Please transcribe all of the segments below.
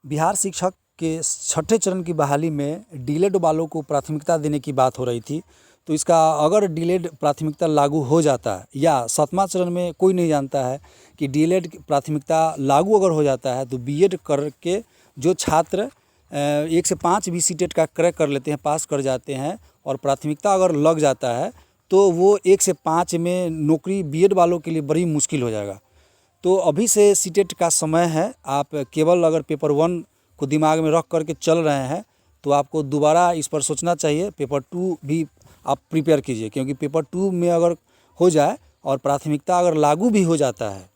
बिहार शिक्षक के छठे चरण की बहाली में डीलेड वालों को प्राथमिकता देने की बात हो रही थी। तो इसका अगर डीलेड प्राथमिकता लागू हो जाता है या सातवां चरण में कोई नहीं जानता है कि डीलेड प्राथमिकता लागू अगर हो जाता है तो बीएड करके जो छात्र 1 से 5 भी सीटेट का क्रैक कर लेते हैं, पास कर जाते हैं और प्राथमिकता अगर लग जाता है तो वो 1 से 5 में नौकरी बीएड वालों के लिए बड़ी मुश्किल हो जाएगा। तो अभी से सीटेट का समय है। आप केवल अगर पेपर 1 को दिमाग में रख करके चल रहे हैं तो आपको दोबारा इस पर सोचना चाहिए। पेपर 2 भी आप प्रिपेयर कीजिए, क्योंकि पेपर 2 में अगर हो जाए और प्राथमिकता अगर लागू भी हो जाता है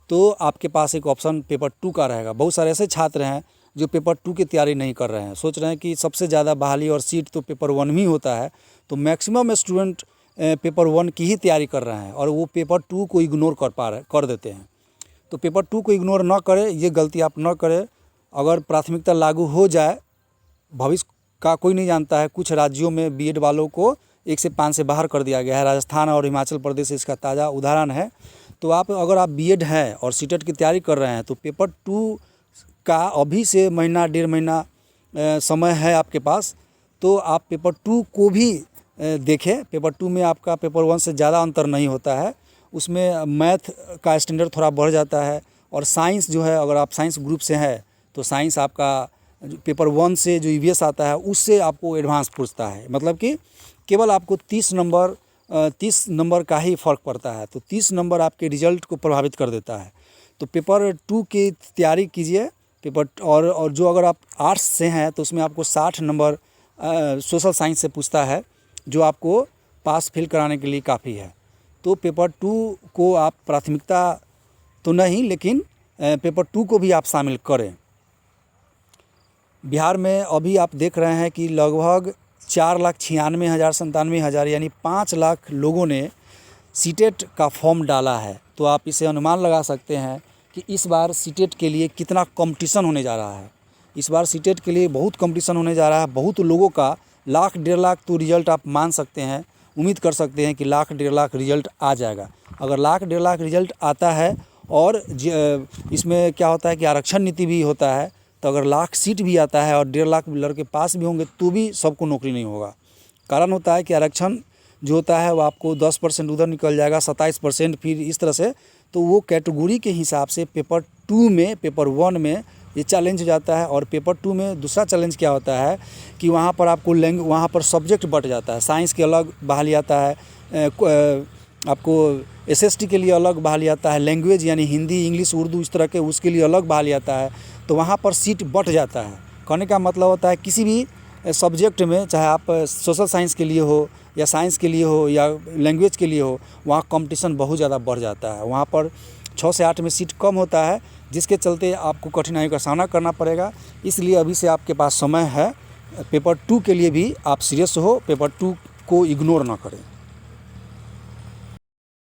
तो आपके पास एक ऑप्शन पेपर 2 का रहेगा। बहुत सारे ऐसे छात्र हैं जो पेपर 2 की तैयारी नहीं कर रहे हैं, सोच रहे हैं कि सबसे ज़्यादा बहाली और सीट तो पेपर 1 में ही होता है, तो मैक्सिमम स्टूडेंट पेपर 1 की ही तैयारी कर रहे हैं और वो पेपर 2 को इग्नोर कर देते हैं। तो पेपर 2 को इग्नोर ना करें, ये गलती आप ना करें। अगर प्राथमिकता लागू हो जाए, भविष्य का कोई नहीं जानता है, कुछ राज्यों में बीएड वालों को 1 से 5 से बाहर कर दिया गया है। राजस्थान और हिमाचल प्रदेश इसका ताज़ा उदाहरण है। तो अगर आप बीएड हैं और सीटेट की तैयारी कर रहे हैं तो पेपर 2 का अभी से महीना 1.5 महीना समय है आपके पास, तो आप पेपर 2 को भी देखें। पेपर 2 में आपका पेपर 1 से ज़्यादा अंतर नहीं होता है। उसमें मैथ का स्टैंडर्ड थोड़ा बढ़ जाता है और साइंस जो है, अगर आप साइंस ग्रुप से हैं तो साइंस आपका पेपर 1 से जो ईवीएस आता है उससे आपको एडवांस पूछता है। मतलब कि केवल आपको 30 नंबर का ही फ़र्क पड़ता है, तो 30 नंबर आपके रिजल्ट को प्रभावित कर देता है। तो पेपर 2 की तैयारी कीजिए। और जो अगर आप आर्ट्स से हैं तो उसमें आपको 60 नंबर सोशल साइंस से पूछता है, जो आपको पास फेल कराने के लिए काफ़ी है। तो पेपर 2 को आप प्राथमिकता तो नहीं, लेकिन पेपर 2 को भी आप शामिल करें। बिहार में अभी आप देख रहे हैं कि लगभग 4,96,000 यानी 5 लाख लोगों ने सीटेट का फॉर्म डाला है। तो आप इसे अनुमान लगा सकते हैं कि इस बार सीटेट के लिए कितना कंपटीशन होने जा रहा है। इस बार सीटेट के लिए बहुत कंपटीशन होने जा रहा है। बहुत लोगों का 1,00,000 1.5 लाख तो रिजल्ट आप मान सकते हैं, उम्मीद कर सकते हैं कि 1,00,000 1.5 लाख रिजल्ट आ जाएगा। अगर 1,00,000 1.5 लाख रिजल्ट आता है और इसमें क्या होता है कि आरक्षण नीति भी होता है, तो अगर 1,00,000 सीट भी आता है और 1.5 लाख लड़के पास भी होंगे तो भी सबको नौकरी नहीं होगा। कारण होता है कि आरक्षण जो होता है वो आपको 10% उधर निकल जाएगा, 27% फिर इस तरह से। तो वो कैटेगरी के हिसाब से पेपर 2 में, पेपर 1 में ये चैलेंज हो जाता है। और पेपर 2 में दूसरा चैलेंज क्या होता है कि वहाँ पर आपको वहाँ पर सब्जेक्ट बट जाता है। साइंस के अलग बहाली आता है, आपको एसएसटी के लिए अलग बहाली आता है, लैंग्वेज यानी हिंदी इंग्लिश उर्दू इस तरह के उसके लिए अलग बहाली आता है। तो वहाँ पर सीट बट जाता है। कहने का मतलब होता है किसी भी सब्जेक्ट में, चाहे आप सोशल साइंस के लिए हो या साइंस के लिए हो या लैंग्वेज के लिए हो, वहाँ कंपटीशन बहुत ज़्यादा बढ़ जाता है। वहाँ पर 6 से 8 में सीट कम होता है, जिसके चलते आपको कठिनाइयों का सामना करना पड़ेगा। इसलिए अभी से आपके पास समय है। पेपर 2 के लिए भी आप सीरियस हो, पेपर 2 को इग्नोर ना करें।